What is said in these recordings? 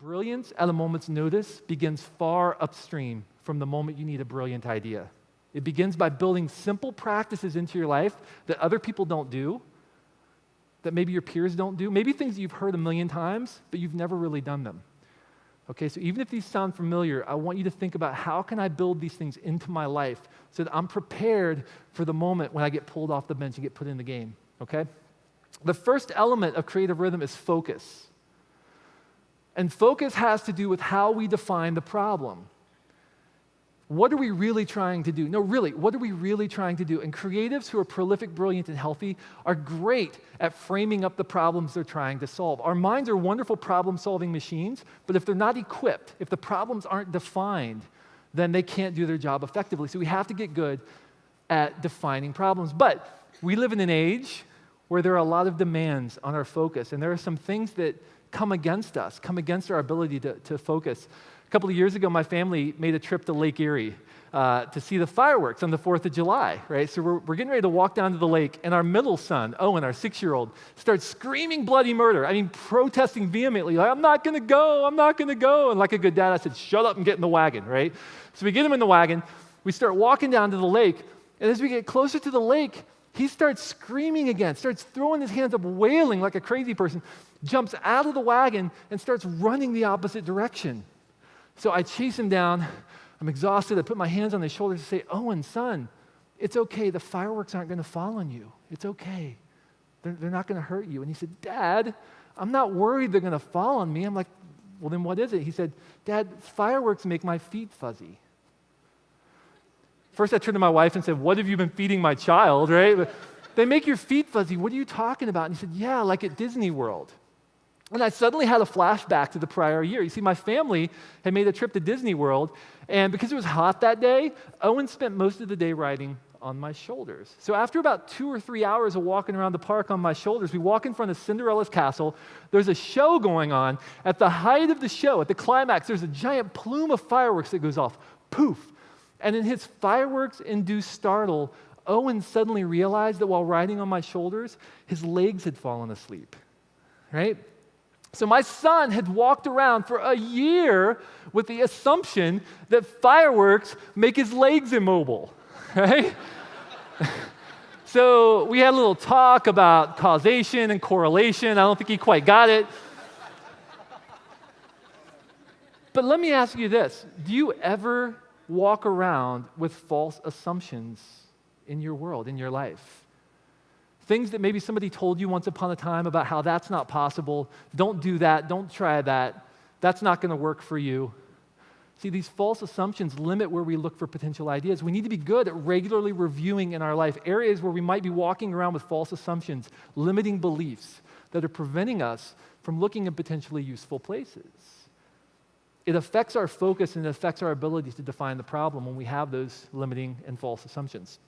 Brilliance at a moment's notice begins far upstream from the moment you need a brilliant idea. It begins by building simple practices into your life that other people don't do, that maybe your peers don't do, maybe things that you've heard a million times, but you've never really done them. Okay, so even if these sound familiar, I want you to think about how can I build these things into my life so that I'm prepared for the moment when I get pulled off the bench and get put in the game, okay? The first element of creative rhythm is focus. And focus has to do with how we define the problem. What are we really trying to do? No, really, what are we really trying to do? And creatives who are prolific, brilliant, and healthy are great at framing up the problems they're trying to solve. Our minds are wonderful problem-solving machines, but if they're not equipped, if the problems aren't defined, then they can't do their job effectively. So we have to get good at defining problems. But we live in an age where there are a lot of demands on our focus, and there are some things that come against us, come against our ability to focus. A couple of years ago, my family made a trip to Lake Erie to see the fireworks on the 4th of July, right? So we're getting ready to walk down to the lake, and our middle son, Owen, our 6-year-old, starts screaming bloody murder. I mean, protesting vehemently, like, I'm not going to go. And like a good dad, I said, shut up and get in the wagon, right? So we get him in the wagon. We start walking down to the lake, and as we get closer to the lake, he starts screaming again, starts throwing his hands up, wailing like a crazy person, jumps out of the wagon, and starts running the opposite direction. So I chase him down. I'm exhausted. I put my hands on his shoulders and say, Owen, son, it's okay. The fireworks aren't going to fall on you. It's okay. They're not going to hurt you. And he said, Dad, I'm not worried they're going to fall on me. I'm like, well, then what is it? He said, Dad, fireworks make my feet fuzzy. First, I turned to my wife and said, what have you been feeding my child, right? But they make your feet fuzzy. What are you talking about? And he said, yeah, like at Disney World. And I suddenly had a flashback to the prior year. You see, my family had made a trip to Disney World, and because it was hot that day, Owen spent most of the day riding on my shoulders. So after about 2 or 3 hours of walking around the park on my shoulders, we walk in front of Cinderella's castle. There's a show going on. At the height of the show, at the climax, there's a giant plume of fireworks that goes off. Poof. And in his fireworks-induced startle, Owen suddenly realized that while riding on my shoulders, his legs had fallen asleep, right? So my son had walked around for a year with the assumption that fireworks make his legs immobile, right? So we had a little talk about causation and correlation. I don't think he quite got it. But let me ask you this. Do you ever walk around with false assumptions in your world, in your life? Things that maybe somebody told you once upon a time about how that's not possible. Don't do that. Don't try that. That's not going to work for you. See, these false assumptions limit where we look for potential ideas. We need to be good at regularly reviewing in our life areas where we might be walking around with false assumptions, limiting beliefs that are preventing us from looking in potentially useful places. It affects our focus and it affects our ability to define the problem when we have those limiting and false assumptions.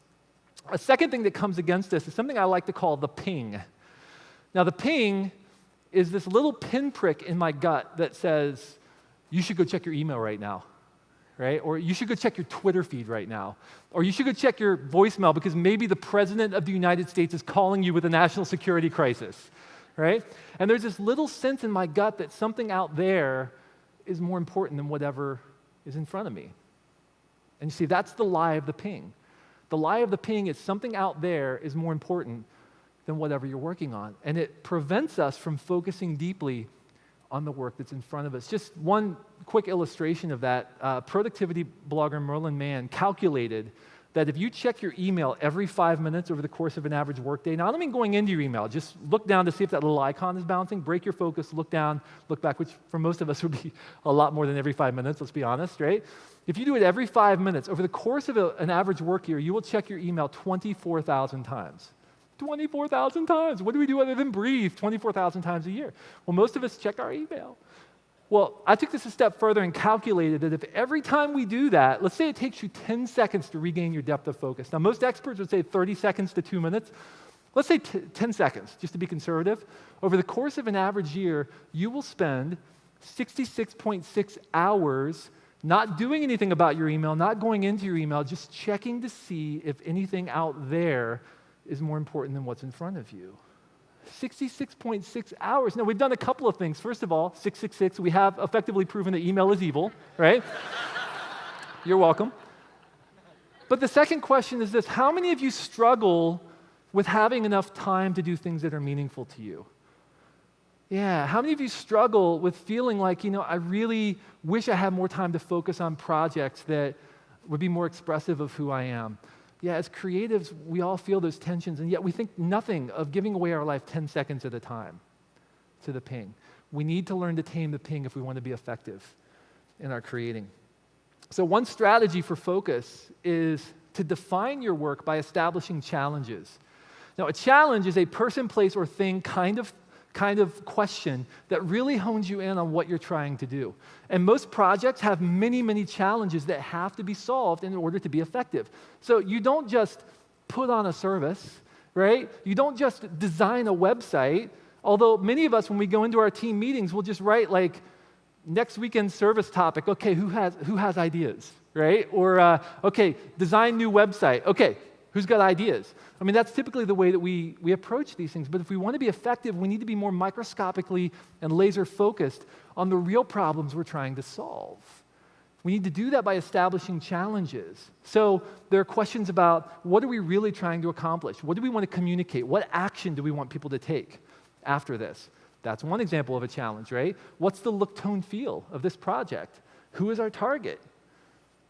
A second thing that comes against this is something I like to call the ping. Now, the ping is this little pinprick in my gut that says, you should go check your email right now, right? Or you should go check your Twitter feed right now. Or you should go check your voicemail because maybe the President of the United States is calling you with a national security crisis, right? And there's this little sense in my gut that something out there is more important than whatever is in front of me. And you see, that's the lie of the ping. The lie of the ping is something out there is more important than whatever you're working on. And it prevents us from focusing deeply on the work that's in front of us. Just one quick illustration of that. Productivity blogger Merlin Mann calculated that if you check your email every 5 minutes over the course of an average workday, now I don't mean going into your email, just look down to see if that little icon is bouncing, break your focus, look down, look back, which for most of us would be a lot more than every 5 minutes, let's be honest, right? If you do it every 5 minutes, over the course of an average work year, you will check your email 24,000 times. 24,000 times. What do we do other than breathe 24,000 times a year? Well, most of us check our email. Well, I took this a step further and calculated that if every time we do that, let's say it takes you 10 seconds to regain your depth of focus. Now, most experts would say 30 seconds to 2 minutes. Let's say 10 seconds, just to be conservative. Over the course of an average year, you will spend 66.6 hours not doing anything about your email, not going into your email, just checking to see if anything out there is more important than what's in front of you. 66.6 hours. Now, we've done a couple of things. First of all, 666, we have effectively proven that email is evil, right? You're welcome. But the second question is this: how many of you struggle with having enough time to do things that are meaningful to you? Yeah, how many of you struggle with feeling like, I really wish I had more time to focus on projects that would be more expressive of who I am? Yeah, as creatives, we all feel those tensions, and yet we think nothing of giving away our life 10 seconds at a time to the ping. We need to learn to tame the ping if we want to be effective in our creating. So one strategy for focus is to define your work by establishing challenges. Now, a challenge is a person, place, or thing kind of question that really hones you in on what you're trying to do. And most projects have many, many challenges that have to be solved in order to be effective. So you don't just put on a service, right? You don't just design a website, although many of us, when we go into our team meetings, we'll just write like, next weekend's service topic, okay, who has ideas, right? Or, okay, design new website, okay, who's got ideas? I mean, that's typically the way that we approach these things. But if we want to be effective, we need to be more microscopically and laser focused on the real problems we're trying to solve. We need to do that by establishing challenges. So there are questions about, what are we really trying to accomplish? What do we want to communicate? What action do we want people to take after this? That's one example of a challenge, right? What's the look, tone, feel of this project? Who is our target,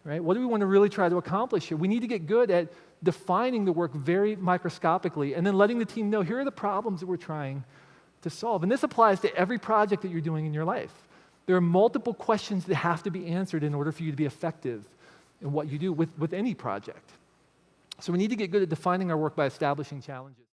right? What do we want to really try to accomplish here? We need to get good at defining the work very microscopically and then letting the team know, here are the problems that we're trying to solve. And this applies to every project that you're doing in your life. There are multiple questions that have to be answered in order for you to be effective in what you do with any project. So we need to get good at defining our work by establishing challenges.